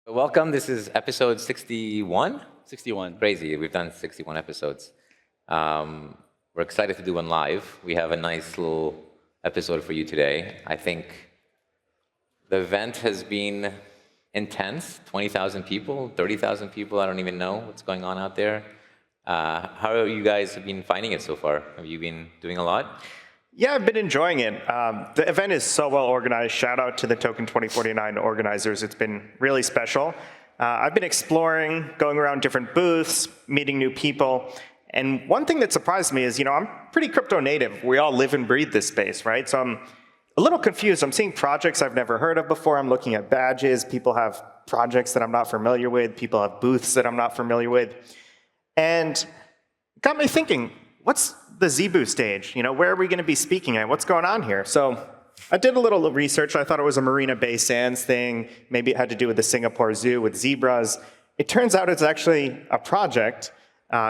Welcome. This is episode 61. 61. Crazy. We've done 61 episodes. We're excited to do one live. We have a nice little episode for you today. I think the event has been intense. 20,000 people, 30,000 people. I don't even know what's going on out there. How are you guys been finding it so far? Have you been doing a lot? Yeah, I've been enjoying it. The event is so well organized. Shout out to the Token2049 organizers. It's been really special. I've been exploring, going around different booths, meeting new people. And one thing that surprised me is, I'm pretty crypto native. We all live and breathe this space, right? So I'm a little confused. I'm seeing projects I've never heard of before. I'm looking at badges. People have projects that I'm not familiar with. People have booths that I'm not familiar with. And it got me thinking, what's the Zeebu stage? Where are we going to be speaking at? What's going on here? So I did a little research. I thought it was a Marina Bay Sands thing. Maybe it had to do with the Singapore Zoo with zebras. It turns out it's actually a project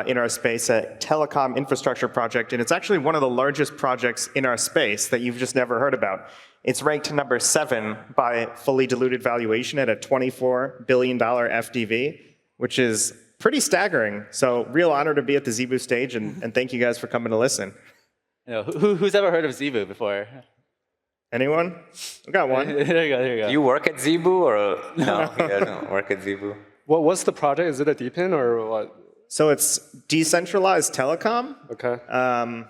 in our space, a telecom infrastructure project, and it's actually one of the largest projects in our space that you've just never heard about. It's ranked number 7 by fully diluted valuation at a $24 billion FDV, which is pretty staggering. So real honor to be at the Zeebu stage, and thank you guys for coming to listen. Who's ever heard of Zeebu before? Anyone? We got one. There you go. Do you work at Zeebu or no? You guys don't work at Zeebu? What's the project? Is it a DePIN or what? So it's decentralized telecom. Okay. I'm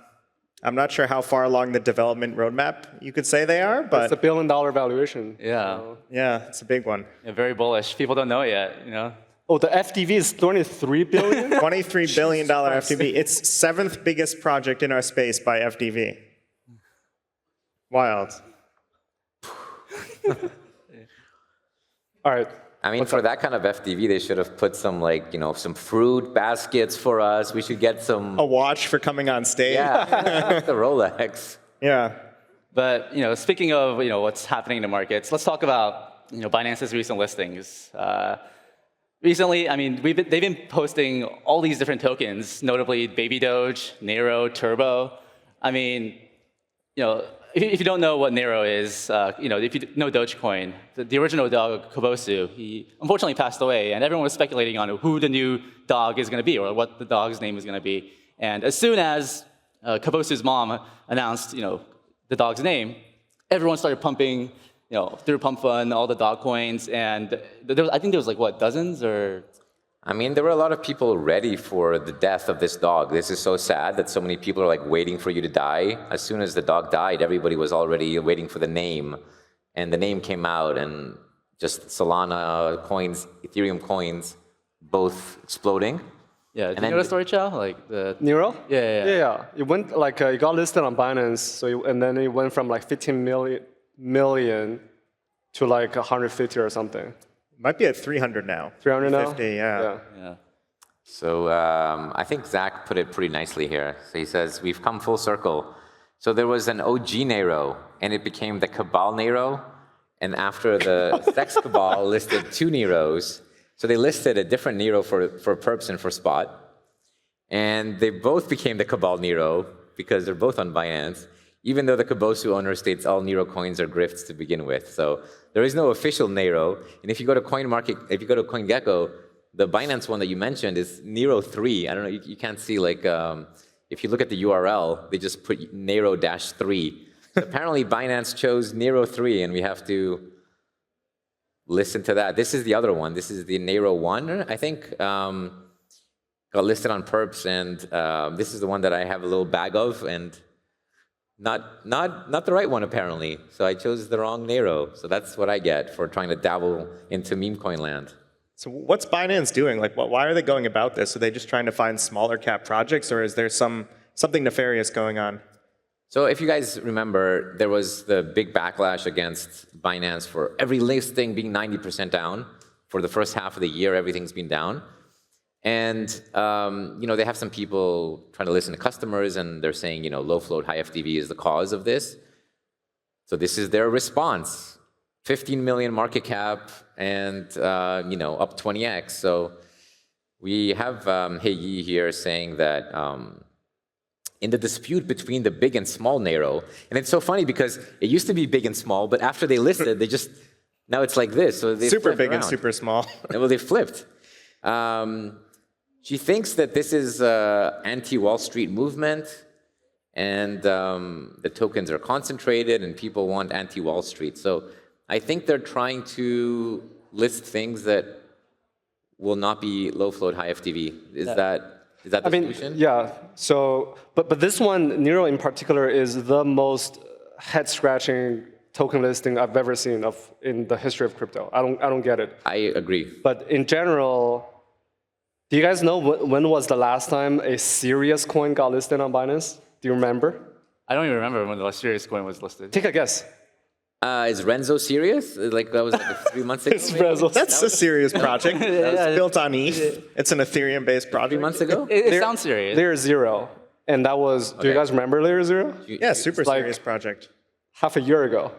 not sure how far along the development roadmap you could say they are, but It's a $1 billion valuation. Yeah. So. yeah, it's a big one. Yeah, very bullish. People don't know it yet, Oh, the FDV is 23 billion? $23 billion FDV. It's 7th biggest project in our space by FDV. Wild. All right. I mean, for that kind of FDV, they should have put some some fruit baskets for us. We should get some. A watch for coming on stage. Yeah, the Rolex. Yeah. But speaking of what's happening in the markets, let's talk about Binance's recent listings. Recently, they've been posting all these different tokens, notably Baby Doge, Nero, Turbo. If you don't know what Nero is, if you know Dogecoin, the original dog, Kobosu, he unfortunately passed away, and everyone was speculating on who the new dog is going to be or what the dog's name is going to be. And as soon as Kobosu's mom announced, the dog's name, everyone started pumping, through Pump Fund, all the dog coins, and I think there was dozens or. There were a lot of people ready for the death of this dog. This is so sad that so many people are waiting for you to die. As soon as the dog died, everybody was already waiting for the name. And the name came out, and just Solana coins, Ethereum coins, both exploding. Yeah, do you know the story, Qiao? The Nero? Yeah. It went it got listed on Binance, and then it went from 15 million to 150 or something. Might be at 300 now. 300 now? 50, yeah. So I think Zach put it pretty nicely here. So he says, we've come full circle. So there was an OG Nero, and it became the Cabal Nero. And after the Sex Cabal listed 2 Neros, so they listed a different Nero for perps and for spot. And they both became the Cabal Nero because they're both on Binance, even though the Kobosu owner states all Nero coins are grifts to begin with. So there is no official Nero. And if you go to CoinGecko, the Binance one that you mentioned is Nero 3. I don't know, you can't see if you look at the URL, they just put Nero-3. So apparently Binance chose Nero 3, and we have to listen to that. This is the other one. This is the Nero 1, I think. Got listed on perps, and this is the one that I have a little bag of, and not the right one, apparently. So I chose the wrong Nero. So that's what I get for trying to dabble into meme coin land. So what's Binance doing? Why are they going about this? Are they just trying to find smaller cap projects, or is there something nefarious going on? So if you guys remember, there was the big backlash against Binance for every listing being 90% down. For the first half of the year, everything's been down. And they have some people trying to listen to customers, and they're saying, low float, high FDV is the cause of this. So this is their response: 15 million market cap, and up 20x. So we have Hey Yi here saying that in the dispute between the big and small Nero, and it's so funny because it used to be big and small, but after they listed, they just Now it's like this. So they Super flipped big and around. super small. Well, they flipped. She thinks that this is anti-Wall Street movement, and the tokens are concentrated, and people want anti-Wall Street. So I think they're trying to list things that will not be low float, high FTV. Is that the solution? Yeah. So, but this one, Nero in particular, is the most head-scratching token listing I've ever seen in the history of crypto. I don't get it. I agree. But in general, do you guys know when was the last time a serious coin got listed on Binance? Do you remember? I don't even remember when the last serious coin was listed. Take a guess. Is Renzo serious? Like that was like 3 months ago? It's maybe? Renzo. That's a serious project. It's built on ETH. It's an Ethereum-based 3 project. months ago? It sounds serious. Layer 0. And that was, do you guys remember Layer 0? Yeah, super like- serious project. Half a year ago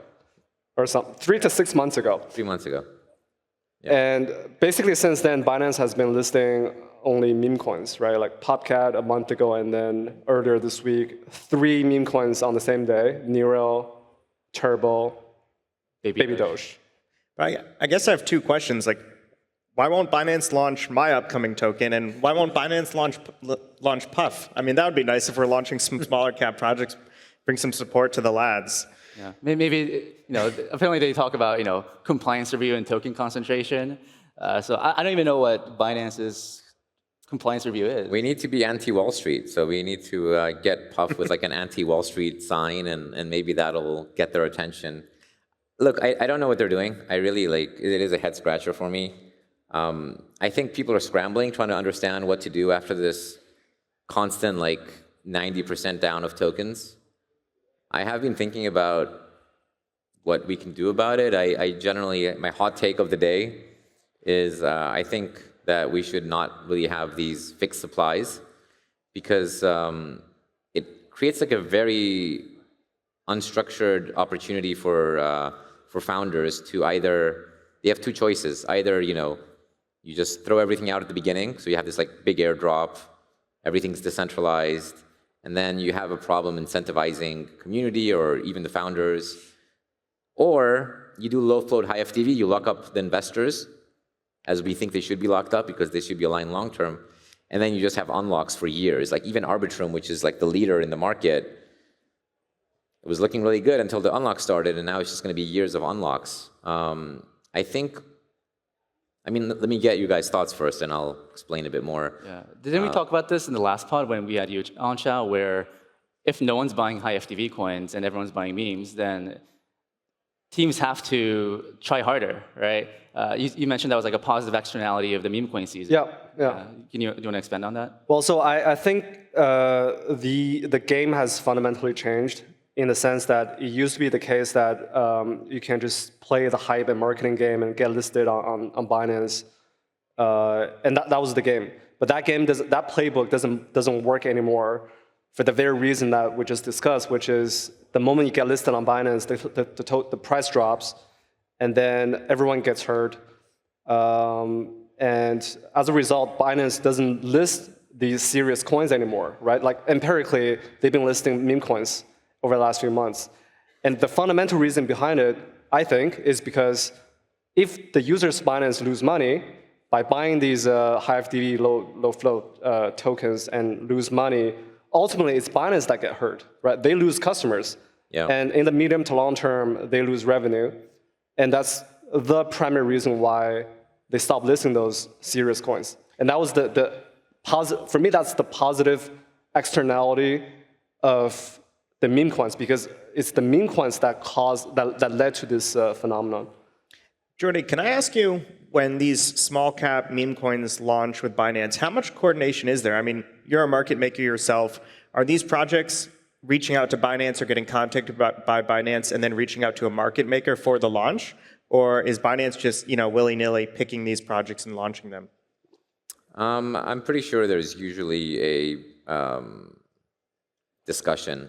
or something, 3 to 6 months ago. 3 months ago. And basically since then, Binance has been listing only meme coins, right? Like Popcat a month ago, and then earlier this week, 3 meme coins on the same day, Nero, Turbo, Baby Doge. I guess I have 2 questions. Like, why won't Binance launch my upcoming token, and why won't Binance launch Puff? I mean, that would be nice if we're launching some smaller cap projects, bring some support to the lads. Yeah. Maybe, apparently they talk about, compliance review and token concentration. So I don't even know what Binance's compliance review is. We need to be anti-Wall Street, so we need to get Puff with like an anti-Wall Street sign, and maybe that'll get their attention. Look, I don't know what they're doing. I really it is a head scratcher for me. I think people are scrambling, trying to understand what to do after this constant 90% down of tokens. I have been thinking about what we can do about it. I generally, my hot take of the day is I think that we should not really have these fixed supplies, because it creates a very unstructured opportunity for founders to either, they have 2 choices. Either, you just throw everything out at the beginning, so you have this big airdrop, everything's decentralized, and then you have a problem incentivizing community or even the founders. Or you do low float, high FTV, you lock up the investors, as we think they should be locked up because they should be aligned long term, and then you just have unlocks for years. Like even Arbitrum, which is the leader in the market, it was looking really good until the unlock started, and now it's just going to be years of unlocks. I think, let me get you guys' thoughts first, and I'll explain a bit more. Yeah. Didn't we talk about this in the last pod when we had you on, Qiao, where if no one's buying high FTV coins and everyone's buying memes, then teams have to try harder, right? You mentioned that was a positive externality of the meme coin season. Yeah. Do you want to expand on that? Well, so I think the game has fundamentally changed in the sense that it used to be the case that you can just play the hype and marketing game and get listed on Binance, and that was the game. But that playbook doesn't work anymore for the very reason that we just discussed, which is the moment you get listed on Binance, the price drops, and then everyone gets hurt. And as a result, Binance doesn't list these serious coins anymore, right? Empirically, they've been listing meme coins over the last few months. And the fundamental reason behind it, I think, is because if the users Binance lose money by buying these high FTV, low float tokens and lose money, ultimately it's Binance that get hurt, right? They lose customers. Yeah. And in the medium to long term, they lose revenue. And that's the primary reason why they stopped listing those serious coins. And that was for me, that's the positive externality of the meme coins, because it's the meme coins that led to this phenomenon. Jordi, can I ask you, when these small cap meme coins launch with Binance, how much coordination is there? I mean, you're a market maker yourself. Are these projects reaching out to Binance or getting contacted by Binance and then reaching out to a market maker for the launch? Or is Binance just willy-nilly picking these projects and launching them? I'm pretty sure there's usually a discussion,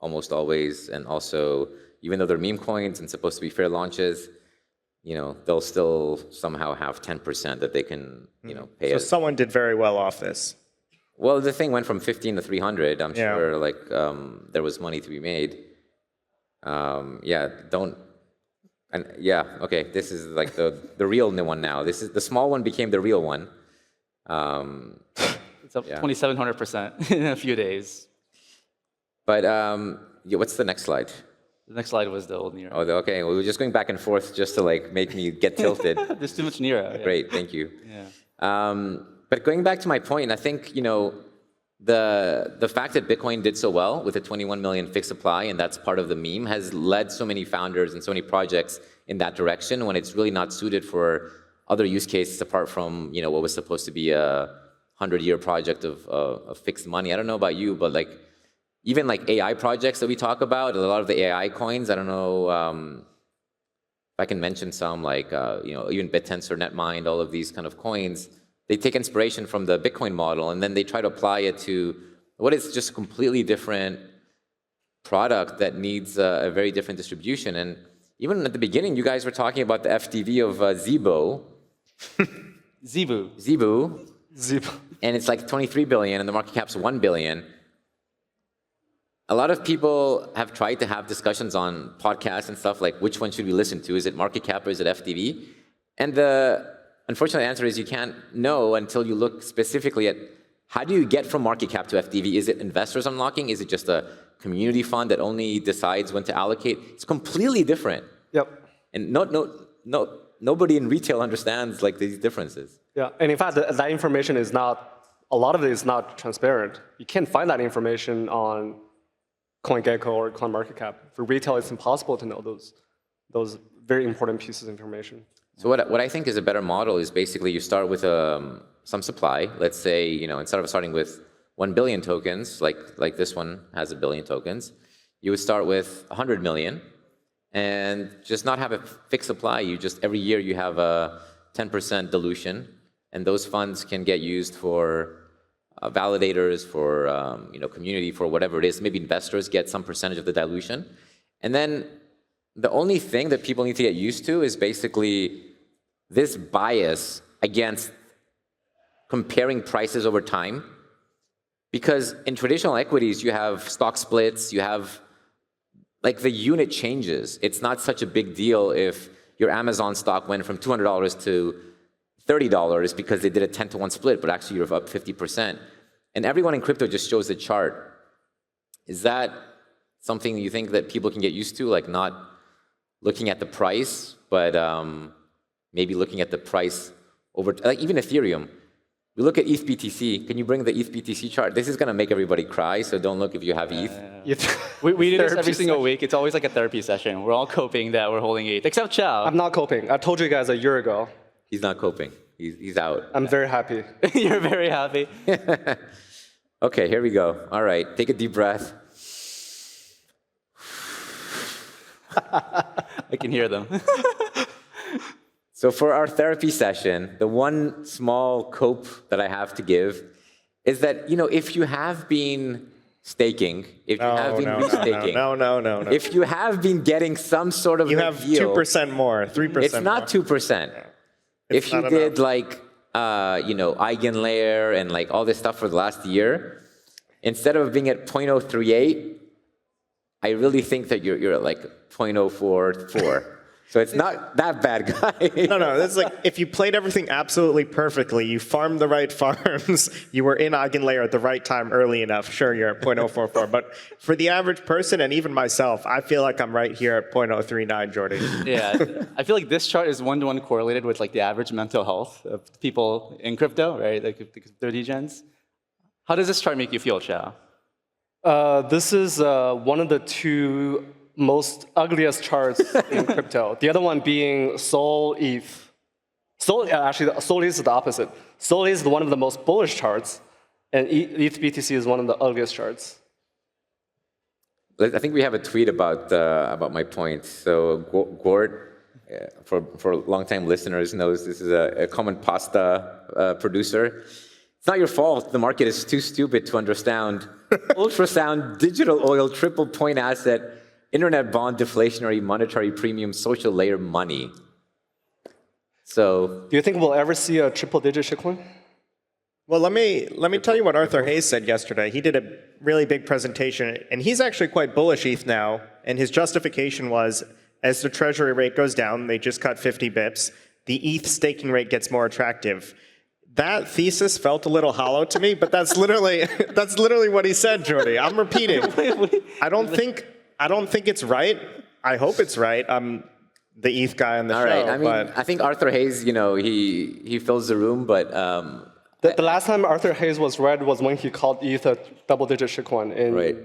almost always, and also, even though they're meme coins and supposed to be fair launches, they'll still somehow have 10% that they can, pay. So someone did very well off this. Well, the thing went from 15 to 300. I'm Yeah. sure there was money to be made. And yeah, okay, this is like the real one now. This is the small one became the real one. It's up 2,700% in a few days. But yeah, what's the next slide? The next slide was the old Nero. Oh, okay. Well, we were just going back and forth just to like make me get tilted. There's too much Nero. Yeah. Great, thank you. Yeah. But going back to my point, I think the fact that Bitcoin did so well with a 21 million fixed supply, and that's part of the meme, has led so many founders and so many projects in that direction when it's really not suited for other use cases apart from what was supposed to be a 100-year project of fixed money. I don't know about you, but like even like AI projects that we talk about, a lot of the AI coins, I don't know if I can mention some like even BitTensor, Netmind, all of these kind of coins. They take inspiration from the Bitcoin model, and then they try to apply it to what is just a completely different product that needs a very different distribution. And even at the beginning, you guys were talking about the FTV of Zeebu. Zeebu. And it's like 23 billion, and the market cap's 1 billion. A lot of people have tried to have discussions on podcasts and stuff like which one should we listen to? Is it market cap or is it FTV? And the unfortunate answer is you can't know until you look specifically at how do you get from market cap to FTV? Is it investors unlocking? Is it just a community fund that only decides when to allocate? It's completely different. Yep. And nobody in retail understands like these differences. Yeah, and in fact, that information is not, a lot of it is not transparent. You can't find that information on CoinGecko or CoinMarketCap. For retail, it's impossible to know those very important pieces of information. So what I think is a better model is basically you start with some supply. Let's say instead of starting with 1 billion tokens, like this one has 1 billion tokens, you would start with 100 million, and just not have a fixed supply. You just every year you have a 10% dilution, and those funds can get used for validators, for community, for whatever it is. Maybe investors get some percentage of the dilution, and then the only thing that people need to get used to is basically this bias against comparing prices over time. Because in traditional equities, you have stock splits, you have, like the unit changes. It's not such a big deal if your Amazon stock went from $200 to $30 because they did a 10-to-1 split, but actually you're up 50%. And everyone in crypto just shows the chart. Is that something you think that people can get used to, like not looking at the price, but maybe looking at the price over, like even Ethereum. We look at ETH BTC. Can you bring the ETH BTC chart? This is going to make everybody cry, so don't look if you have ETH. We do this every single week. It's always like a therapy session. We're all coping that we're holding ETH, except Qiao. I'm not coping. I told you guys a year ago. He's not coping. He's out. I'm very happy. You're very happy. Okay, here we go. All right, take a deep breath. I can hear them. So for our therapy session, the one small cope that I have to give is that, if you have been staking, if you have been restaking, no. if you have been getting some sort of you have deal, 2% more, 3%. it's not 2%. Yeah. If you did like, EigenLayer and like all this stuff for the last year, instead of being at 0.038, I really think that you're at like 0.044. So it's not that bad, guy. No, that's like, if you played everything absolutely perfectly, you farmed the right farms, you were in EigenLayer at the right time early enough, sure, you're at 0.044. But for the average person, and even myself, I feel like I'm right here at 0.039, Jordi. Yeah, I feel like this chart is one-to-one correlated with like the average mental health of people in crypto, right? Like the crypto degens. How does this chart make you feel, Qiao? This is one of the two most ugliest charts in crypto. The other one being Sol ETH. Actually, Sol ETH is the opposite. Sol ETH is one of the most bullish charts, and ETH BTC is one of the ugliest charts. I think we have a tweet about my point. So Gort, for long-time listeners, knows this is a common pasta producer. It's not your fault. The market is too stupid to understand ultrasound, digital oil, triple point asset, internet bond, deflationary, monetary premium, social layer money. So, do you think we'll ever see a triple-digit shitcoin? Well, let me tell you what Arthur Hayes said yesterday. He did a really big presentation, and he's actually quite bullish ETH now. And his justification was, as the treasury rate goes down, they just cut 50 bips, the ETH staking rate gets more attractive. That thesis felt a little hollow to me, but that's literally what he said, Jordi. I'm repeating. I don't think it's right. I hope it's right. I'm the ETH guy on the show. All right. I mean, but I think Arthur Hayes, he fills the room, but The last time Arthur Hayes was right was when he called ETH a double-digit shitcoin. right.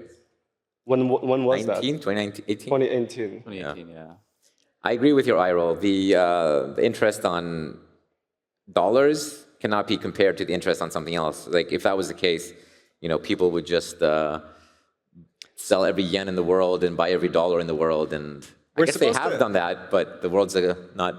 When was 19, that? 2019, 18? 2018. 2018, yeah. I agree with your eye roll. The interest on dollars cannot be compared to the interest on something else. Like if that was the case, people would just sell every yen in the world and buy every dollar in the world. And I guess they have done that, but the world's not.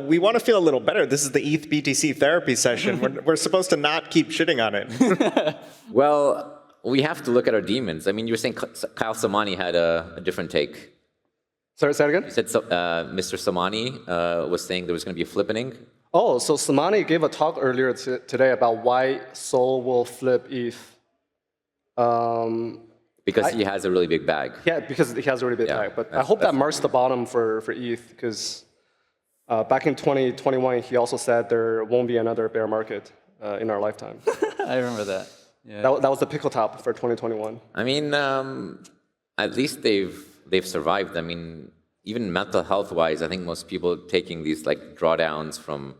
we want to feel a little better. This is the ETH BTC therapy session. We're supposed to not keep shitting on it. Well, we have to look at our demons. I mean, you were saying Kyle Samani had a different take. Sorry, say it again? You said Mr. Samani was saying there was going to be a flippening. Oh, so Samani gave a talk earlier today about why Sol will flip ETH. Because he has a really big bag. Yeah, because he has a really big bag. But I hope that marks the bottom for ETH, because back in 2021, he also said there won't be another bear market in our lifetime. I remember that. Yeah. That was the pickle top for 2021. I mean, at least they've survived. I mean, even mental health-wise, I think most people taking these like drawdowns from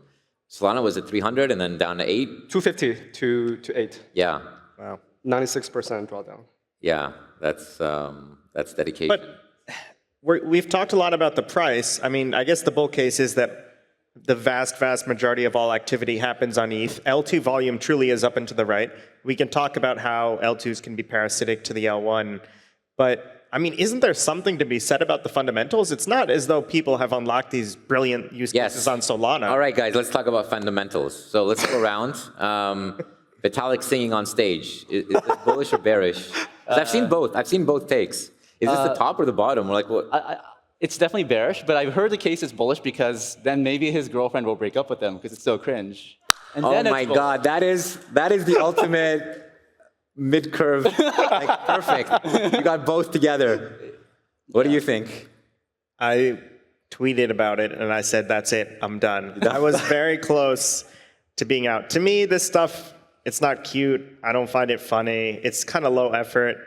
Solana was at 300 and then down to 8. 250 to 8. Yeah. Wow. 96% drawdown. Yeah, that's dedication. But we've talked a lot about the price. I mean, I guess the bull case is that the vast majority of all activity happens on ETH. L2 volume truly is up and to the right. We can talk about how L2s can be parasitic to the L1, but I mean, isn't there something to be said about the fundamentals? It's not as though people have unlocked these brilliant use cases on Solana. All right, guys, let's talk about fundamentals. So let's go around. Vitalik singing on stage. Is this bullish or bearish? I've seen both. I've seen both takes. Is this the top or the bottom? Like what? It's definitely bearish, but I've heard the case is bullish because then maybe his girlfriend will break up with him because it's so cringe. And oh my God, that is the ultimate mid-curve, like perfect. You got both together. What do you think? I tweeted about it and I said, that's it, I'm done. I was very close to being out. To me, this stuff, it's not cute. I don't find it funny. It's kind of low effort.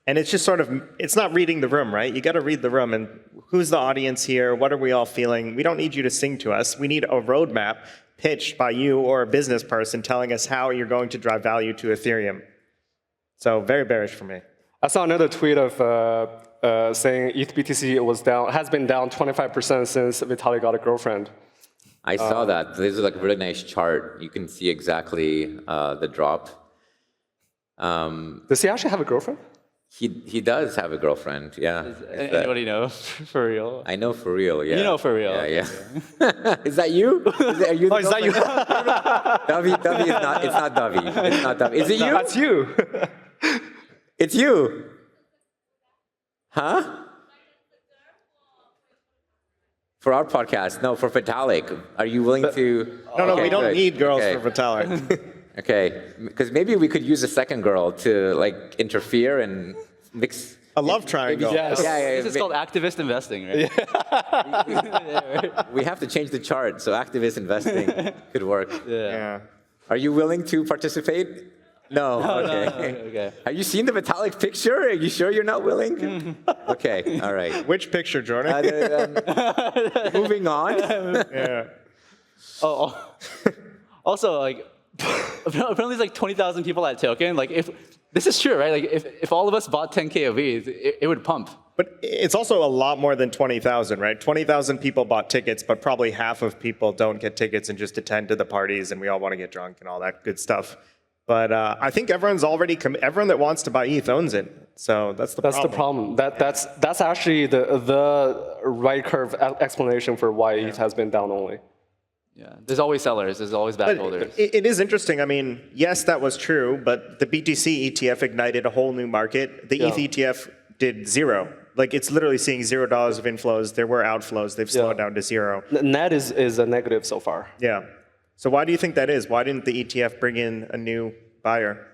And it's just sort of, it's not reading the room, right? You got to read the room and who's the audience here? What are we all feeling? We don't need you to sing to us. We need a roadmap pitched by you or a business person telling us how you're going to drive value to Ethereum. So very bearish for me. I saw another tweet of saying ETH BTC has been down 25% since Vitalik got a girlfriend. I saw that. This is like a really nice chart. You can see exactly the drop. Does he actually have a girlfriend? He does have a girlfriend, yeah. Anybody know for real? I know for real, yeah. You know for real. Yeah. Is that you? Are you is that you? Dovey is not, it's not Dovey. It's not Dovey. Is it you? That's you. It's you. Huh? For our podcast, no, for Vitalik. Are you willing to? No, okay, we don't good. need girls Okay. for Vitalik. Okay, because maybe we could use a second girl to like interfere and mix. A love triangle. Yes. This is called activist investing, right? We have to change the chart so activist investing could work. Yeah. Are you willing to participate? No. Okay. Okay. Have you seen the Vitalik picture? Are you sure you're not willing? Okay. All right. Which picture, Jordan? Moving on. Yeah. Oh, also, like, apparently there's like 20,000 people at Token. Like, if this is true, right? Like, if all of us bought 10K of ETH, it would pump. But it's also a lot more than 20,000, right? 20,000 people bought tickets, but probably half of people don't get tickets and just attend to the parties, and we all want to get drunk and all that good stuff. But I think everyone's already everyone that wants to buy ETH owns it. So that's the problem. That's actually the right curve explanation for why ETH has been down only. Yeah, there's always sellers. There's always backholders. It is interesting. I mean, yes, that was true, but the BTC ETF ignited a whole new market. The ETH ETF did zero. Like, it's literally seeing $0 of inflows. There were outflows. They've slowed down to zero. Net is a negative so far. Yeah. So why do you think that is? Why didn't the ETF bring in a new buyer?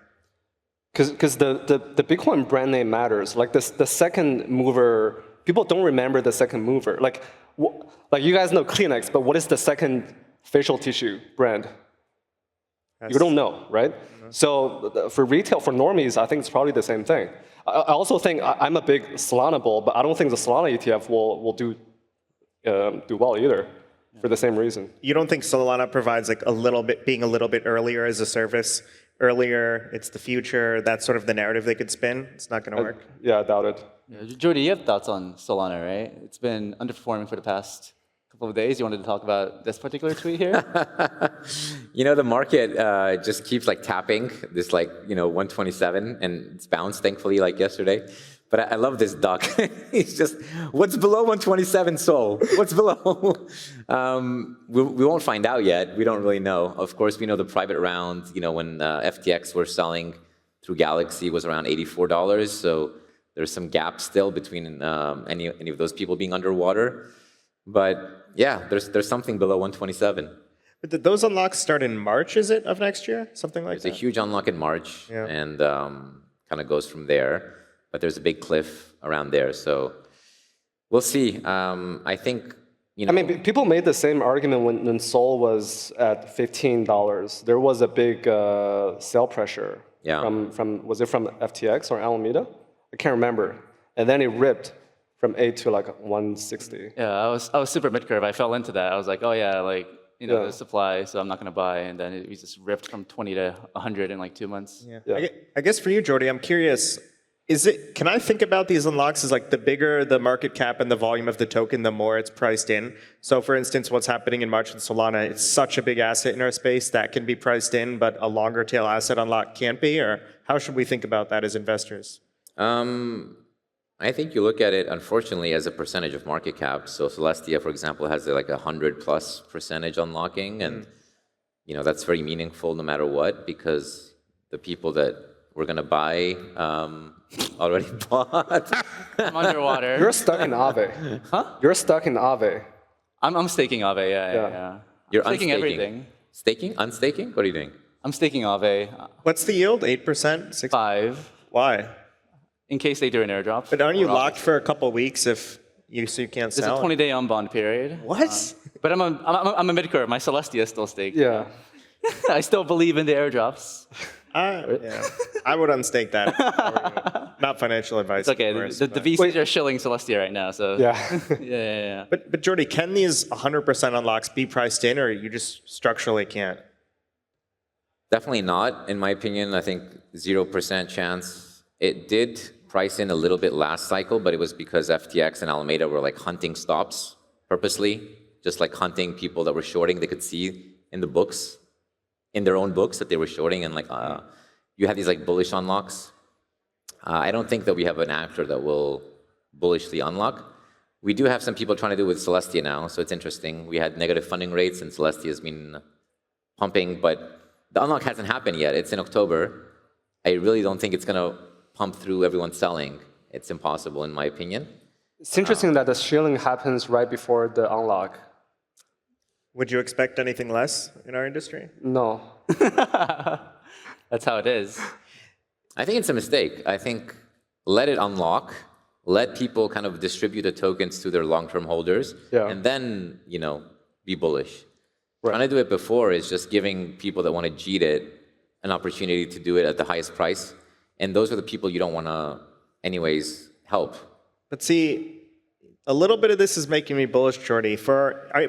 Because the Bitcoin brand name matters. Like the second mover people don't remember the second mover. Like you guys know Kleenex, but what is the second facial tissue brand? You don't know, right? So for retail, for normies, I think it's probably the same thing. I also think I'm a big Solana bull, but I don't think the Solana ETF will do well either, for the same reason. You don't think Solana provides like being a little bit earlier as a service? Earlier, it's the future. That's sort of the narrative they could spin. It's not going to work. Yeah, I doubt it. Yeah, Jordi, you have thoughts on Solana, right? It's been underperforming for the past couple of days. You wanted to talk about this particular tweet here? You know, the market just keeps like tapping this 127, and it's bounced thankfully like yesterday. But I love this duck. He's just, what's below 127, Sol? What's below? We won't find out yet. We don't really know. Of course, we know the private round, when FTX were selling through Galaxy was around $84. So there's some gap still between any of those people being underwater. But yeah, there's something below 127. But did those unlocks start in March, is it, of next year? Something like that? There's a huge unlock in March, and kind of goes from there. But there's a big cliff around there, so we'll see. I think, I mean, people made the same argument when Sol was at $15. There was a big sell pressure. Yeah. Was it from FTX or Alameda? I can't remember. And then it ripped from 8 to like 160. Yeah, I was super mid curve. I fell into that. I was like, oh yeah, the supply, so I'm not going to buy. And then it just ripped from 20 to 100 in like 2 months. Yeah. I guess for you, Jordi, I'm curious. Can I think about these unlocks as like the bigger the market cap and the volume of the token, the more it's priced in? So for instance, what's happening in March with Solana, it's such a big asset in our space that can be priced in, but a longer tail asset unlock can't be? Or how should we think about that as investors? I think you look at it, unfortunately, as a percentage of market cap. So Celestia, for example, has like 100+ % unlocking. And, that's very meaningful no matter what, because the people that we're going to buy already bought. I'm underwater. You're stuck in Aave. Huh? You're stuck in Aave. I'm staking Aave, yeah. You're staking unstaking everything. Staking? Unstaking? What are you doing? I'm staking Aave. What's the yield? 8%? 6%? 5. Why? In case they do an airdrop. But aren't you locked for a couple of weeks so you can't sell? There's a 20-day on-bond period. What? But I'm a mid-curve. My Celestia is still staked. Yeah. I still believe in the airdrops. Yeah. I would unstake that. Not financial advice. It's okay. The VCs are shilling Celestia right now, so Yeah. yeah. But Jordi, can these 100% unlocks be priced in, or you just structurally can't? Definitely not, in my opinion. I think 0% chance. It did price in a little bit last cycle, but it was because FTX and Alameda were like hunting stops purposely, just like hunting people that were shorting. They could see in the books, in their own books, that they were shorting, and like you had these like bullish unlocks. I don't think that we have an actor that will bullishly unlock. We do have some people trying to do it with Celestia now, so it's interesting. We had negative funding rates, and Celestia has been pumping, but the unlock hasn't happened yet. It's in October. I really don't think it's going to pump through everyone selling. It's impossible, in my opinion. It's interesting that the shilling happens right before the unlock. Would you expect anything less in our industry? No. That's how it is. I think it's a mistake. I think let it unlock, let people kind of distribute the tokens to their long-term holders, and then, be bullish. Right. Trying to do it before is just giving people that want to cheat it an opportunity to do it at the highest price. And those are the people you don't want to, anyways, help. But see, a little bit of this is making me bullish, Jordi.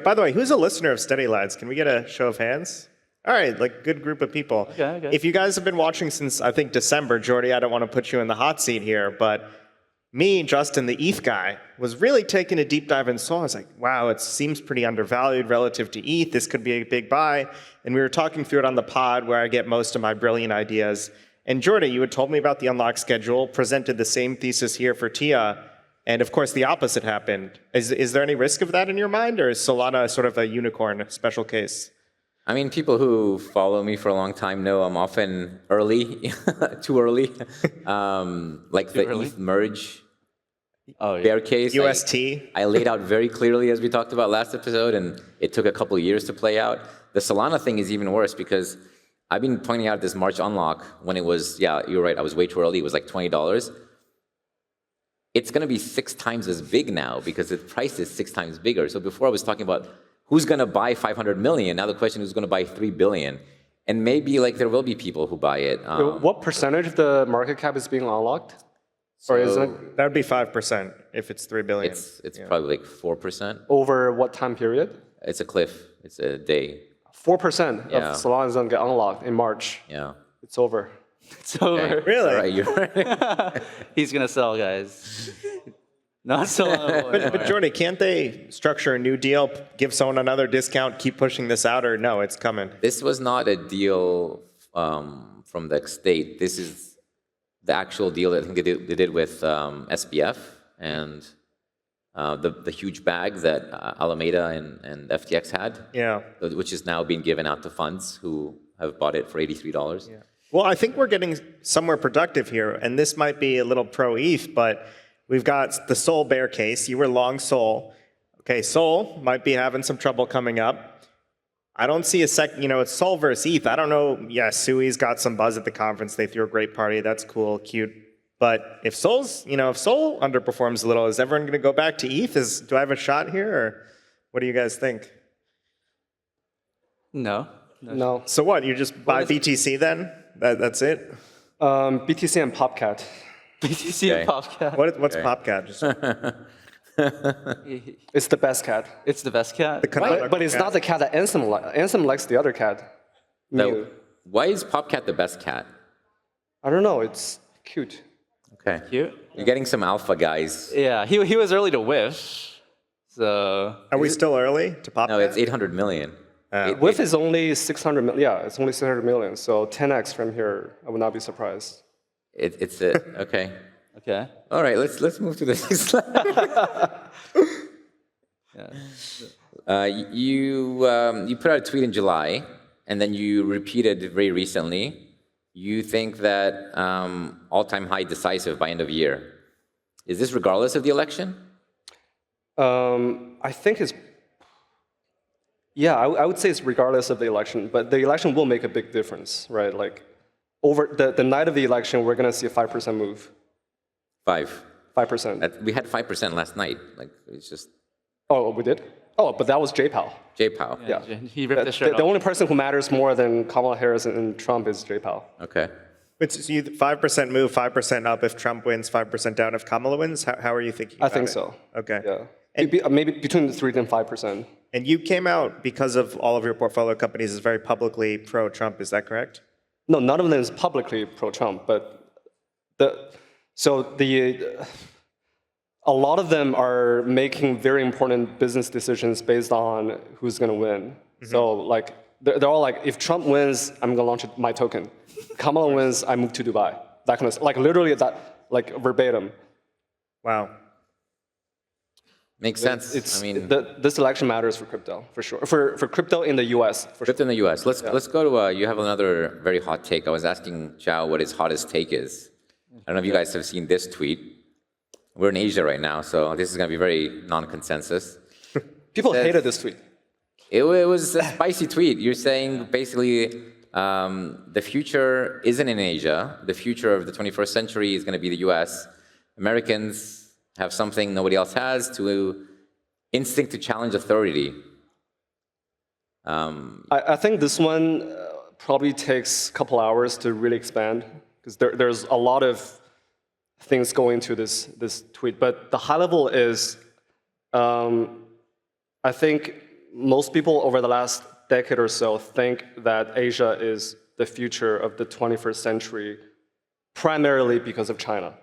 By the way, who's a listener of Steady Lads? Can we get a show of hands? All right, good group of people. Okay. If you guys have been watching since, I think, December, Jordi, I don't want to put you in the hot seat here, but me, Justin, the ETH guy, was really taking a deep dive in Sol. I was like, wow, it seems pretty undervalued relative to ETH. This could be a big buy. And we were talking through it on the pod where I get most of my brilliant ideas. And Jordi, you had told me about the unlock schedule, presented the same thesis here for TIA, and of course the opposite happened. Is there any risk of that in your mind, or is Solana sort of a unicorn, a special case? I mean, people who follow me for a long time know I'm often early, too early. Like the ETH merge bear case. UST. I laid out very clearly as we talked about last episode, and it took a couple of years to play out. The Solana thing is even worse because I've been pointing out this March unlock when it was, you're right, I was way too early. It was like $20. it's going to be 6 times as big now because the price is 6 times bigger. So before I was talking about who's going to buy 500 million. Now the question is who's going to buy 3 billion. And maybe like there will be people who buy it. What percentage of the market cap is being unlocked? Or is it That would be 5% if it's 3 billion. It's probably like 4%. over what time period? It's a cliff. It's a day. 4% Yeah. of Solana is going to get unlocked in March. Yeah. It's over. It's over. Really? All right, you're right. He's going to sell, guys. Not Solana. But Jordi, can't they structure a new deal, give someone another discount, keep pushing this out, or no, it's coming? This was not a deal from the state. This is the actual deal that I think they did with SBF and the huge bag that Alameda and FTX had, Yeah. which is now being given out to funds who have bought it for $83. Yeah. Well, I think we're getting somewhere productive here, and this might be a little pro-ETH, but we've got the Sol bear case. You were long Sol. Okay, Sol might be having some trouble coming up. I don't see it's Sol versus ETH. I don't know. Yeah, Sui's got some buzz at the conference. They threw a great party. That's cool, cute. But if Sol underperforms a little, is everyone going to go back to ETH? Do I have a shot here, or what do you guys think? No. No. So what? You just buy BTC then? That's it? BTC and PopCat. BTC Okay. and PopCat. What's PopCat? Just It's the best cat. It's the best cat. But it's not the cat that Ansem likes. Ansem likes the other cat. Mew. Why is PopCat the best cat? I don't know. It's cute. Okay. Cute. You're getting some alpha guys. Yeah, he was early to wish. So Are we still early to PopCat? No, it's 800 million. WIF is only 600 million. Yeah, it's only 600 million. So 10x from here, I would not be surprised. It's okay. okay. All right, let's move to the next slide. You put out a tweet in July, and then you repeated very recently. You think that all-time high decisive by end of year. Is this regardless of the election? I think it's. Yeah, I would say it's regardless of the election, but the election will make a big difference, right? Like, over the night of the election, we're going to see a 5% move. 5%. 5%. We had 5% last night. Like it's just Oh, we did? Oh, but that was JPOW. JPOW. Yeah. He ripped the shirt The off. only person who matters more than Kamala Harris and Trump is JPOW. Okay. It's 5% move, 5% up if Trump wins, 5% down if Kamala wins? How are you thinking I about think it? so. Okay. Yeah. Maybe between 3 and 5%. And you came out, because of all of your portfolio companies, is very publicly pro-Trump, is that correct? No, none of them is publicly pro-Trump, but a lot of them are making very important business decisions based on who's going to win. Mm-hmm. So like they're all like, if Trump wins, I'm going to launch my token. Kamala wins, I move to Dubai. That kind of like literally that like verbatim. Wow. Makes sense. This election matters for crypto for sure. For crypto in the U.S. For crypto in the U.S. Let's go to. You have another very hot take. I was asking Qiao what his hottest take is. I don't know if you guys have seen this tweet. We're in Asia right now, so this is going to be very non-consensus. People hated this tweet. It was a spicy tweet. You're saying basically the future isn't in Asia. The future of the 21st century is going to be the U.S. Americans have something nobody else has, to instinct to challenge authority. I think this one probably takes a couple hours to really expand, because there's a lot of things going to this tweet. But the high level is, I think most people over the last decade or so think that Asia is the future of the 21st century, primarily because of China.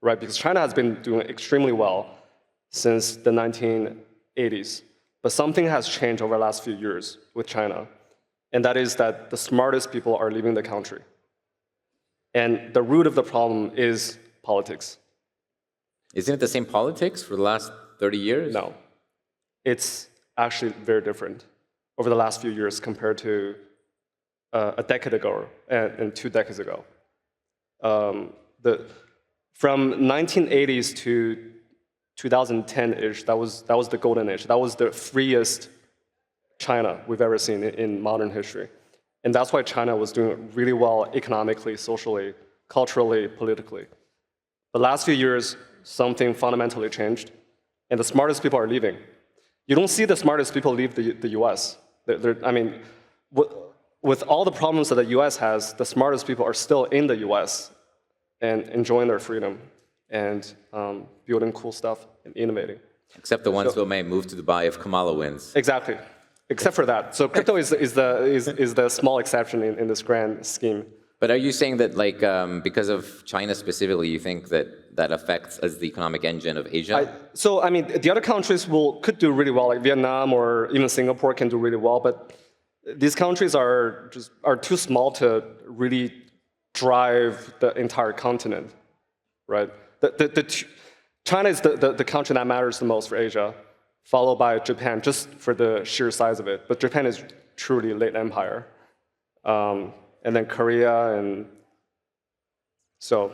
Right, because China has been doing extremely well since the 1980s. But something has changed over the last few years with China, and that is that the smartest people are leaving the country. And the root of the problem is politics. Isn't it the same politics for the last 30 years? No. It's actually very different over the last few years compared to a decade ago and 2 decades ago. From 1980s to 2010-ish, that was the golden age. That was the freest China we've ever seen in modern history. And that's why China was doing really well economically, socially, culturally, politically. The last few years, something fundamentally changed, and the smartest people are leaving. You don't see the smartest people leave the US. I mean, with all the problems that the US has, the smartest people are still in the US and enjoying their freedom and building cool stuff and innovating. Except the ones who may move to Dubai if Kamala wins. Exactly. Except for that. So crypto is the small exception in this grand scheme. But are you saying that, like, because of China specifically, you think that affects as the economic engine of Asia? So I mean, the other countries could do really well, like Vietnam or even Singapore can do really well, but these countries are too small to really drive the entire continent, right? China is the country that matters the most for Asia, followed by Japan, just for the sheer size of it. But Japan is truly late empire. And then Korea, and so.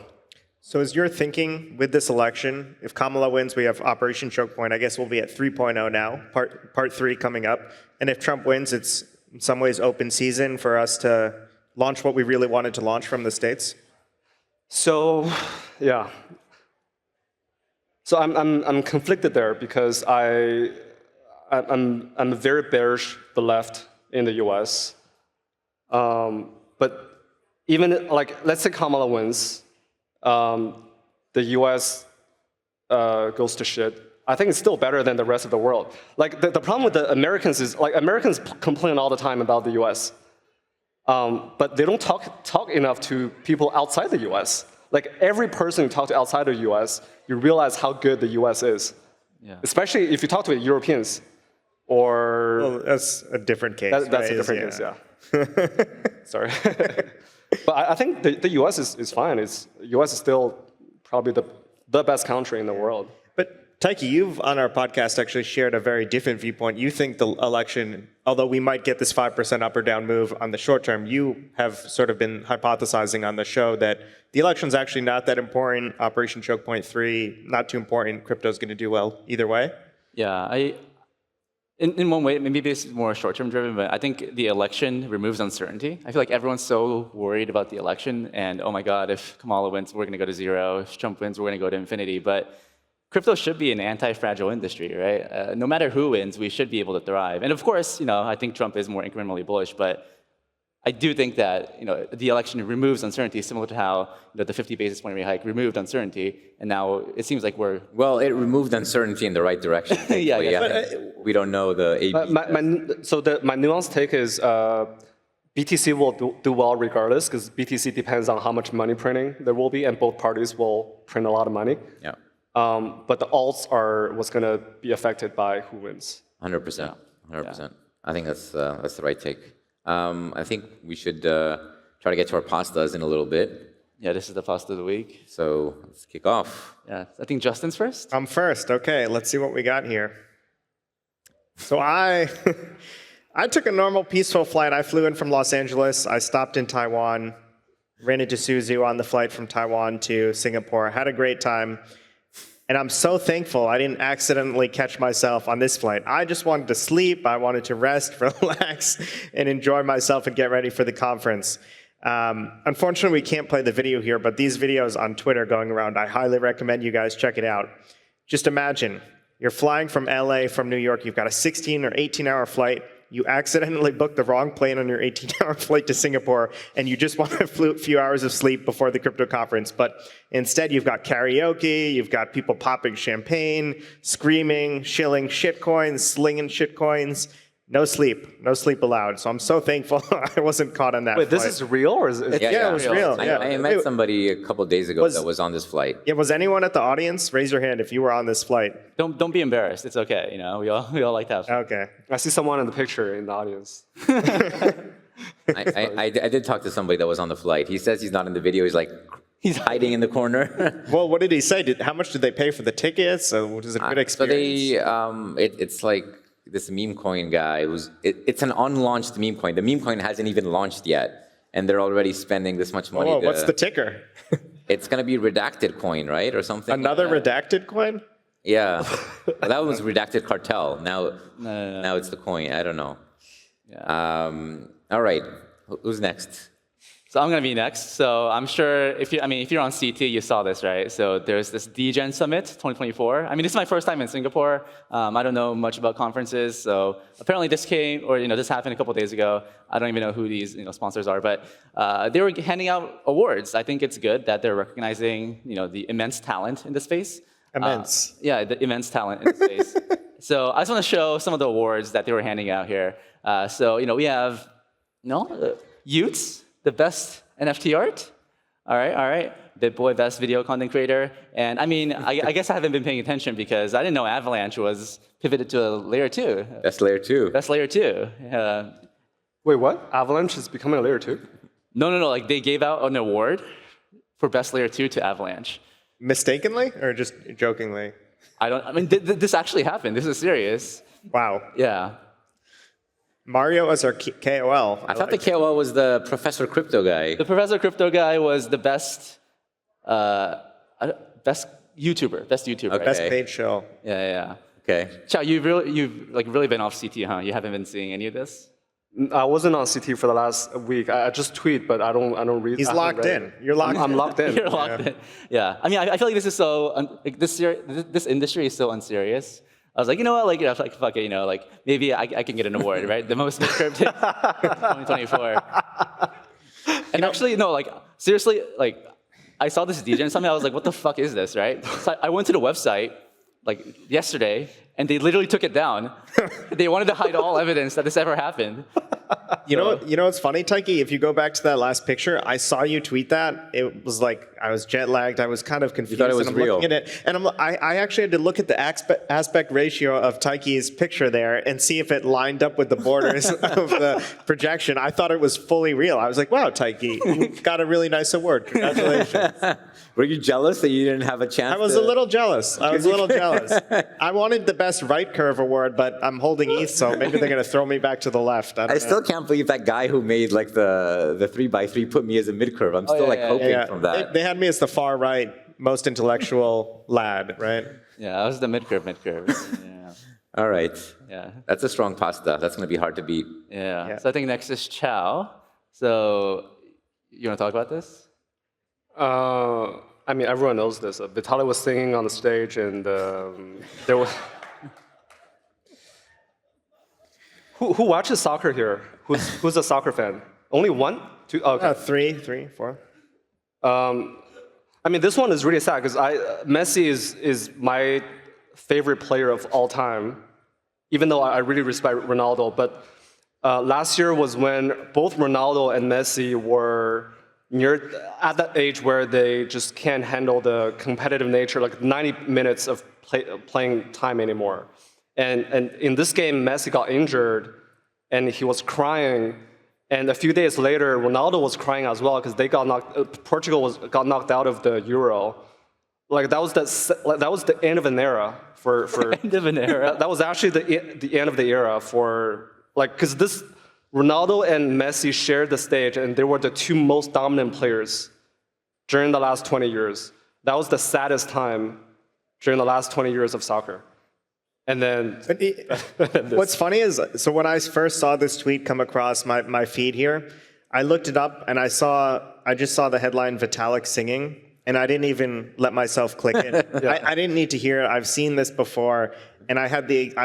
So is your thinking with this election, if Kamala wins, we have Operation Choke Point, I guess we'll be at 3.0 now, part 3 coming up. And if Trump wins, it's in some ways open season for us to launch what we really wanted to launch from the States? So, yeah. So I'm conflicted there because I'm very bearish the left in the US. But even, like, let's say Kamala wins, the US goes to shit. I think it's still better than the rest of the world. Like, the problem with the Americans is, like, Americans complain all the time about the US. But they don't talk enough to people outside the US. Like, every person you talk to outside the US, you realize how good the US is. Yeah. Especially if you talk to Europeans or... Well, that's a different case. That's a different case, yeah. Sorry. But I think the US is fine. US is still probably the best country in the world. But Taiki, you've on our podcast actually shared a very different viewpoint. You think the election, although we might get this 5% up or down move on the short term, you have sort of been hypothesizing on the show that the election's actually not that important. Operation Choke Point 3, not too important. Crypto's going to do well either way. Yeah, in one way, maybe this is more short-term driven, but I think the election removes uncertainty. I feel like everyone's so worried about the election, and oh my God, if Kamala wins, we're going to go to zero. If Trump wins, we're going to go to infinity. But crypto should be an anti-fragile industry, right? No matter who wins, we should be able to thrive. And of course, I think Trump is more incrementally bullish, but I do think that the election removes uncertainty, similar to how the 50 basis point rate hike removed uncertainty, and now it seems like we're... Well, it removed uncertainty in the right direction. Yeah. We don't know the AB. My nuanced take is BTC will do well regardless, because BTC depends on how much money printing there will be, and both parties will print a lot of money. Yeah. But the alts are what's going to be affected by who wins. 100%. 100%. Yeah. I think that's the right take. I think we should try to get to our pastas in a little bit. Yeah, this is the pasta of the week. So let's kick off. Yeah, I think Justin's first. I'm first. Okay, let's see what we got here. So I took a normal, peaceful flight. I flew in from Los Angeles. I stopped in Taiwan, ran into Suzu on the flight from Taiwan to Singapore. Had a great time. And I'm so thankful I didn't accidentally catch myself on this flight. I just wanted to sleep. I wanted to rest, relax, and enjoy myself and get ready for the conference. Unfortunately, we can't play the video here, but these videos on Twitter going around, I highly recommend you guys check it out. Just imagine, you're flying from LA, from New York. You've got a 16 or 18-hour flight. You accidentally booked the wrong plane on your 18-hour flight to Singapore, and you just want a few hours of sleep before the crypto conference. But instead, you've got karaoke, you've got people popping champagne, screaming, shilling shitcoins, slinging shitcoins. No sleep allowed. So I'm so thankful I wasn't caught on that Wait, flight. This is real? Or is it Yeah, it was real. Yeah. I met somebody a couple of days ago that was on this flight. Yeah, was anyone at the audience? Raise your hand if you were on this flight. Don't be embarrassed. It's okay. We all like to have fun. Okay. I see someone in the picture in the audience. I did talk to somebody that was on the flight. He says he's not in the video. He's hiding in the corner. Well, what did he say? How much did they pay for the tickets? Was it a good experience? So it's like this meme coin guy it's an unlaunched meme coin. The meme coin hasn't even launched yet, and they're already spending this much money. Oh, what's the ticker? It's going to be redacted coin, right, or something. Another redacted coin? Yeah, well, that was redacted cartel. Now it's the coin. I don't know. Yeah. All right, who's next? So So I'm going to be next. So I'm sure if you're on CT, you saw this, right? So there's this DGen Summit 2024. I mean, this is my first time in Singapore. I don't know much about conferences. So apparently this this happened a couple of days ago. I don't even know who these sponsors are, but they were handing out awards. I think it's good that they're recognizing the immense talent in the space. Immense. Yeah, the immense talent in the space. So I just want to show some of the awards that they were handing out here. So we have Utes, the best NFT art. All right. BitBoy, best video content creator. And I guess I haven't been paying attention because I didn't know Avalanche was pivoted to a layer 2. That's layer 2. That's layer 2. Wait, what? Avalanche is becoming a layer 2? No. Like they gave out an award for best layer 2 to Avalanche. Mistakenly or just jokingly? This actually happened. This is serious. Wow. Yeah. Mario as our KOL. I thought the KOL was the Professor Crypto guy. The Professor Crypto guy was the best YouTuber. Best YouTuber. Best paid show. Yeah. Okay. Qiao, you've really been off CT, huh? You haven't been seeing any of this? I wasn't on CT for the last week. I just tweet, but I don't read. He's locked in. You're locked in. I'm locked in. You're locked in. Yeah. I feel like this is so this industry is so unserious. I was like, you know what, fuck it, maybe I can get an award, right? The most encrypted 2024. And actually, seriously, I saw this DJ and something, I was like, what the fuck is this, right? So I went to the website, yesterday, and they literally took it down. They wanted to hide all evidence that this ever happened. You know what's funny, Taiki? If you go back to that last picture, I saw you tweet that. It was like I was jet lagged. I was kind of confused. You thought it was and I'm real. looking at it, and I actually had to look at the aspect ratio of Taiki's picture there and see if it lined up with the borders of the projection. I thought it was fully real. I was like, wow, Taiki, you got a really nice award. Congratulations. Were you jealous that you didn't have a chance? I was a little jealous. I wanted the best right curve award, but I'm holding ETH, so maybe they're going to throw me back to the left. I still can't believe that guy who made the 3x3 put me as a mid curve. I'm still hoping from that. They had me as the far right, most intellectual lad, right? Yeah, I was the mid curve. Yeah. All right. Yeah. That's a strong pasta. That's going to be hard to beat. Yeah. So I think next is Qiao. So you want to talk about this? Everyone knows this. Vitalik was singing on the stage, and there was. Who watches soccer here? Who's a soccer fan? Only one? Two? Oh, okay. Three, four. This one is really sad because Messi is my favorite player of all time, even though I really respect Ronaldo. But last year was when both Ronaldo and Messi were at that age where they just can't handle the competitive nature, like 90 minutes of playing time anymore. And in this game, Messi got injured, and he was crying. And a few days later, Ronaldo was crying as well because they got Portugal got knocked out of the Euro. That was the end of an era for end of an era. That was actually the end of the era for because this Ronaldo and Messi shared the stage, and they were the two most dominant players during the last 20 years. That was the saddest time during the last 20 years of soccer. And then what's funny is, so when I first saw this tweet come across my feed here, I looked it up and I just saw the headline Vitalik singing, and I didn't even let myself click it. Yeah. I didn't need to hear it. I've seen this before, and I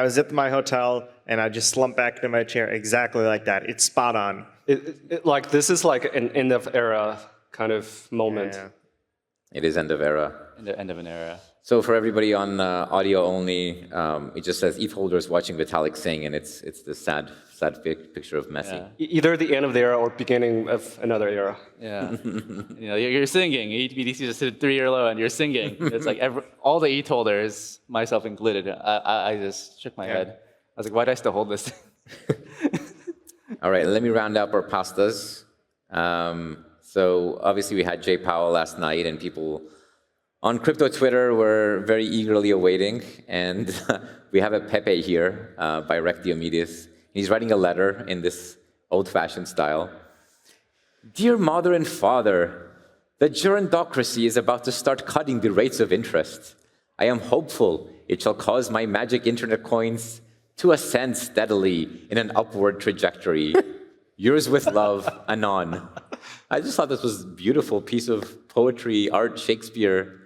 was at my hotel and I just slumped back into my chair exactly like that. It's spot on. This is like an end of era kind of moment. Yeah. It is end of era. End of an era. So for everybody on audio only, it just says ETH holders watching Vitalik sing, and it's the sad picture of Messi. Yeah. Either the end of the era or beginning of another era. Yeah. You're singing. BTC just hit a 3-year low, and you're singing. It's like all the ETH holders, myself included. I just shook my head. I was like, why do I still hold this? All right, let me round up our pastas. So obviously we had Jay Powell last night, and people on crypto Twitter were very eagerly awaiting. And we have a Pepe here by Rec Diomedes. He's writing a letter in this old-fashioned style. Dear Mother and Father, the gerontocracy is about to start cutting the rates of interest. I am hopeful it shall cause my magic internet coins to ascend steadily in an upward trajectory. Yours with love, Anon. I just thought this was a beautiful piece of poetry, art, Shakespeare.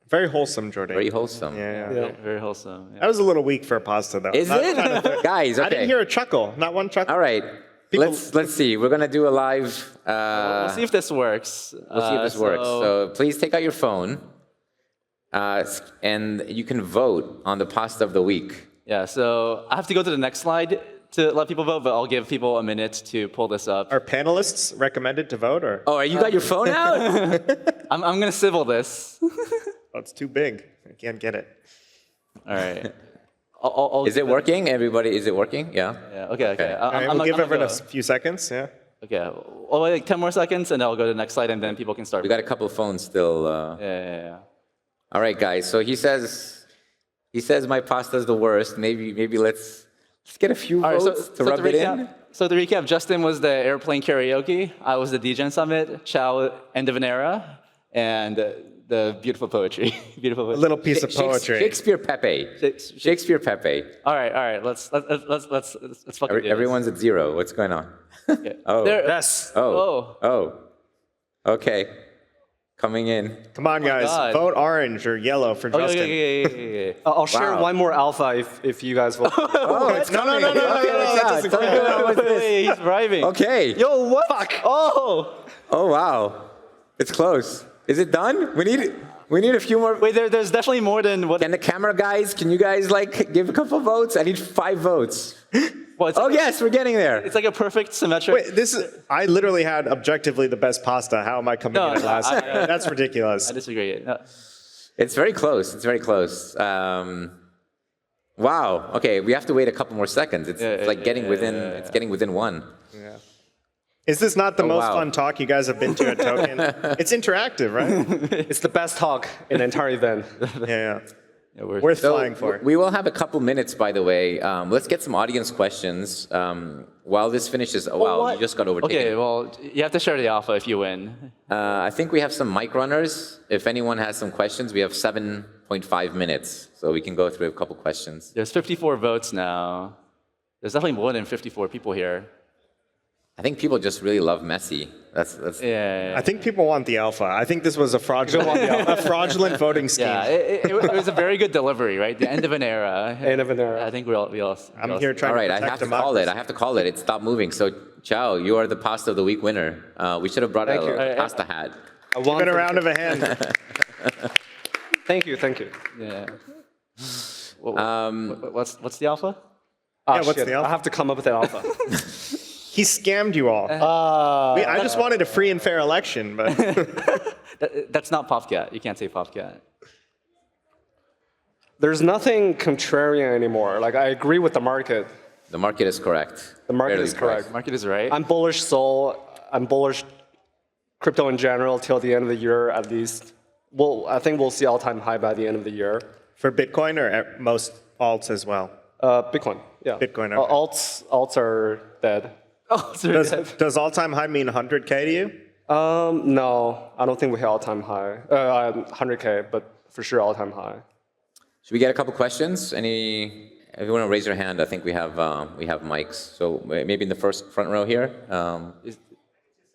Very wholesome, Jordi. Very wholesome. Yeah. Very wholesome. Yeah. That was a little weak for a pasta, though. Is Not it? trying to- Guys, okay. I didn't hear a chuckle. Not one chuckle. All right. Let's see. We're going to do a live... We'll see if this works. We'll see if this works. So please take out your phone, and you can vote on the pasta of the week. Yeah, so I have to go to the next slide to let people vote, but I'll give people a minute to pull this up. Are panelists recommended to vote, or? Oh, you got your phone out? I'm going to civil this. Oh, it's too big. I can't get it. All right. I'll Is it working? Everybody, is it working? Yeah. Yeah, okay. All right, I'm we'll give gonna everyone go. a few seconds, yeah? Okay, I'll wait like 10 more seconds, and then I'll go to the next slide, and then people can start. We got a couple of phones still. Yeah. All right, guys. So he says my pasta's the worst. Maybe let's get a few All right, votes to rub it in. So to recap, Justin was the airplane karaoke. I was the DGen Summit. Qiao, end of an era, and the beautiful poetry. Beautiful poetry. A little piece of poetry. Shakespeare Pepe. Shakespeare Pepe. All right. Let's fucking do this. Everyone's at 0. What's going on? Yeah. Oh. Yes. Oh. Okay. Coming in. Come on, guys. God. Vote orange or yellow for Justin. Okay. I'll share Wow. one more alpha if you guys vote. Oh, it's No. Okay, That doesn't count. What's this? Wait, he's bribing. Okay. Yo, what? Fuck. Oh. Oh, wow. It's close. Is it done? We need a few more. Wait, there's definitely more than what. Can the camera guys, can you guys like give a couple votes? I need 5 votes. Well, it's Oh, like, yes, we're getting there. It's like a perfect symmetric. Wait, I literally had objectively the best pasta. How am I coming in last? That's ridiculous. I disagree. No. It's very close. It's very close. Wow. Okay, we have to wait a couple more seconds. It's like getting within. It's getting within 1. Is this not the most wow. fun talk you guys have been to at Token? It's interactive, right? It's the best talk in the entire event. Yeah. Yeah, we're- Worth So flying for. we will have a couple minutes, by the way. Let's get some audience questions while this finishes. Oh, wow, what? you just got overtaken. Okay, well, you have to share the alpha if you win. I think we have some mic runners. If anyone has some questions, we have 7.5 minutes, so we can go through a couple questions. There's 54 votes now. There's definitely more than 54 people here. I think people just really love Messi. That's Yeah. I think people want the alpha. I think this was a fraudulent voting scheme. Yeah, it was a very good delivery, right? The end of an era. End of an era. I think we all. I'm here trying all right. to I protect have to democracy. call it. I have to call it. It stopped moving. So, Qiao, you are the pasta of the week winner. We should have brought Thank you. a pasta hat. Give it a round of a hand. Thank you. Yeah. What's the alpha? Ah, what's shit. the alpha? I have to come up with an alpha. He scammed you all. I just wanted a free and fair election, but That's not Popcat. You can't say Popcat. There's nothing contrarian anymore. Like, I agree with the market. The market is correct. The market Fairly is correct. Market is right. I'm bullish Sol. I'm bullish crypto in general till the end of the year at least. Well, I think we'll see all-time high by the end of the year. for Bitcoin or most alts as well? Bitcoin, yeah. Bitcoin, okay. Alts are dead. Oh, sorry. Does all-time high mean 100K to you? No, I don't think we hit all-time high. 100K, but for sure all-time high. Should we get a couple questions? If you want to raise your hand, I think we have mics. So maybe in the front row here.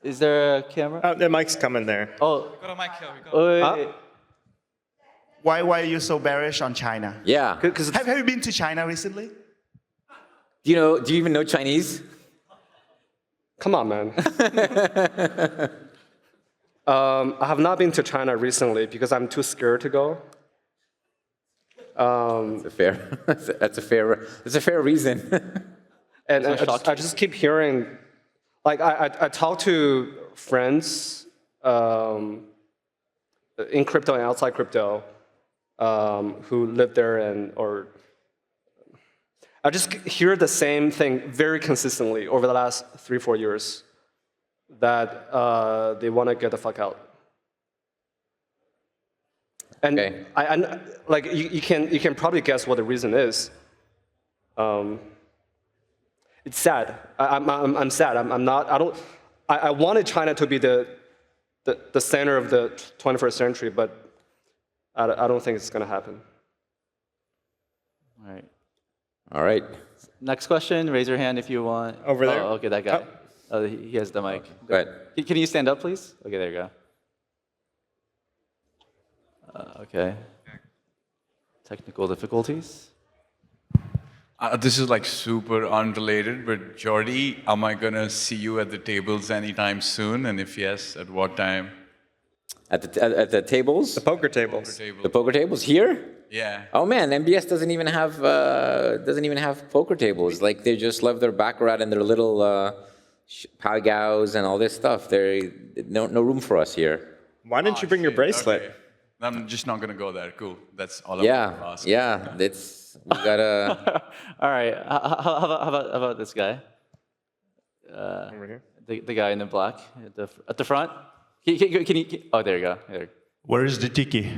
Is there a camera? Oh, the mic's coming there. Oh, Got a mic here. wait. Why are you so bearish on China? Yeah. Do Have you been to China recently? you even know Chinese? Come on, man. I have not been to China recently because I'm too scared to go. That's a fair reason. And I just keep hearing, like I talk to friends in crypto and outside crypto who live there or I just hear the same thing very consistently over the last 3-4 years that they want to get the fuck out. And Okay. I like you can probably guess what the reason is. It's sad. I'm sad. I wanted China to be the center of the 21st century, but I don't think it's going to happen. All right. All right. Next question. Raise your hand if you want. Over there. Oh, okay, that guy. Oh, he has the mic. Go ahead. Can you stand up, please? Okay, there you go. Okay. Technical difficulties. This is like super unrelated, but Jordi, am I gonna see you at the tables anytime soon? And if yes, at what time? At the tables? The poker tables. The poker tables here? Yeah. Oh man, MBS doesn't even have poker tables. Like they just love their baccarat and their little pagaos and all this stuff. There no room for us here. Why didn't you bring your bracelet? Okay. I'm just not gonna go there. Cool. That's all I'm gonna ask. Yeah. We gotta. All right. How about this guy? Over here. The guy in the black at the front. Can you? Oh, there you go. There. Where is the tiki?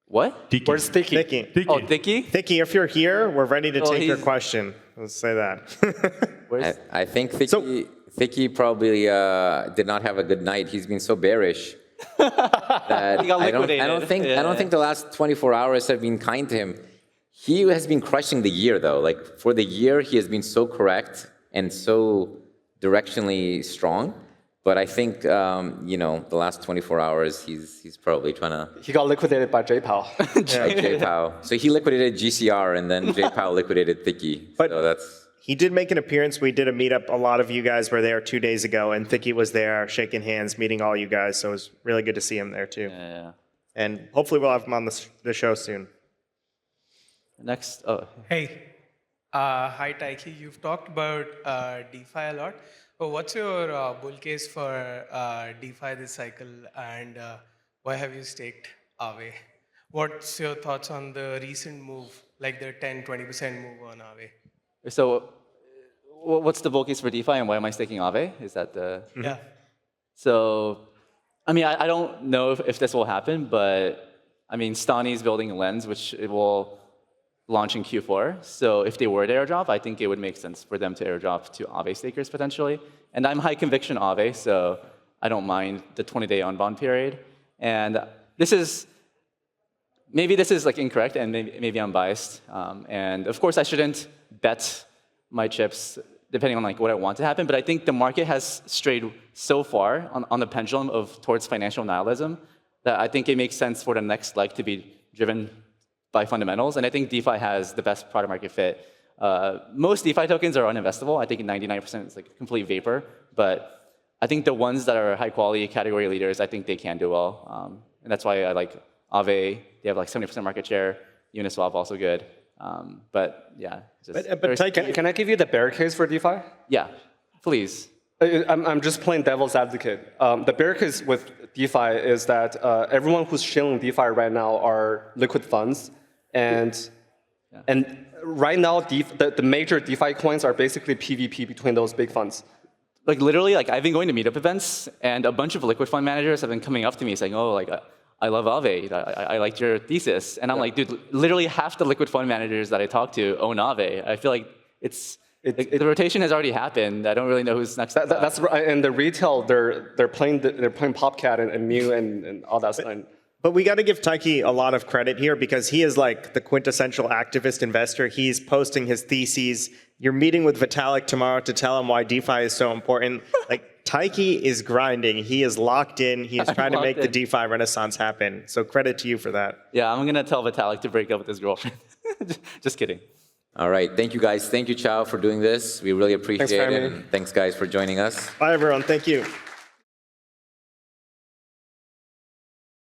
What? Tiki. Where's Tiki? Thicky. Oh, Taiki? Thicky, if you're here, we're ready to Well, take your he's- question. Let's say that. Where's? I think Thicky probably did not have a good night. He's been so bearish that He got I don't liquidated. think the last 24 hours have been kind to him. He has been crushing the year though. Like for the year, he has been so correct and so directionally strong. But I think the last 24 hours, he's probably trying to. He got liquidated by JPOW. Like J-Pow. So he liquidated GCR and then J-Pow liquidated Thicky. But- So that's. He did make an appearance. We did a meetup. A lot of you guys were there 2 days ago, and Thicky was there shaking hands, meeting all you guys. So it was really good to see him there too. Yeah. And hopefully we'll have him on the show soon. Next. Oh. Hey, hi Taiki. You've talked about DeFi a lot. But what's your bull case for DeFi this cycle, and why have you staked Aave? What's your thoughts on the recent move, like the 10-20% move on Aave? So, what's the bull case for DeFi, and why am I staking Aave? Is that the? Yeah. So, I mean, I don't know if this will happen, but I mean, Stani's building a lens, which it will launch in Q4. So if they were to airdrop, I think it would make sense for them to airdrop to Aave stakers potentially. And I'm high conviction Aave, so I don't mind the 20-day on-bond period. And maybe this is like incorrect, and maybe I'm biased. And of course, I shouldn't bet my chips depending on like what I want to happen. But I think the market has strayed so far on the pendulum towards financial nihilism that I think it makes sense for the next leg to be driven by fundamentals. And I think DeFi has the best product market fit. Most DeFi tokens are uninvestable. I think 99% is like complete vapor. But I think the ones that are high quality category leaders, I think they can do well. And that's why I like Aave. They have like 70% market share. Uniswap also good. But yeah. Can I give you the bear case for DeFi? Yeah, please. I'm just playing devil's advocate. The bear case with DeFi is that everyone who's shilling DeFi right now are liquid funds. And right now, the major DeFi coins are basically PvP between those big funds. Like literally, like I've been going to meetup events, and a bunch of liquid fund managers have been coming up to me saying, "Oh, like I love Aave. I liked your thesis." And I'm like, dude, literally half the liquid fund managers that I talk to own Aave. I feel like the rotation has already happened. I don't really know who's next. That's right. And the retail, they're playing Popcat and Mew and all that stuff. But we got to give Taiki a lot of credit here because he is like the quintessential activist investor. He's posting his theses. You're meeting with Vitalik tomorrow to tell him why DeFi is so important. Like Taiki is grinding. He is locked in. He is trying to make the DeFi renaissance happen. So credit to you for that. Yeah, I'm gonna tell Vitalik to break up with his girlfriend. Just kidding. All right. Thank you, guys. Thank you, Qiao, for doing this. We really appreciate it. And thanks, guys, for joining us. Bye, everyone. Thank you.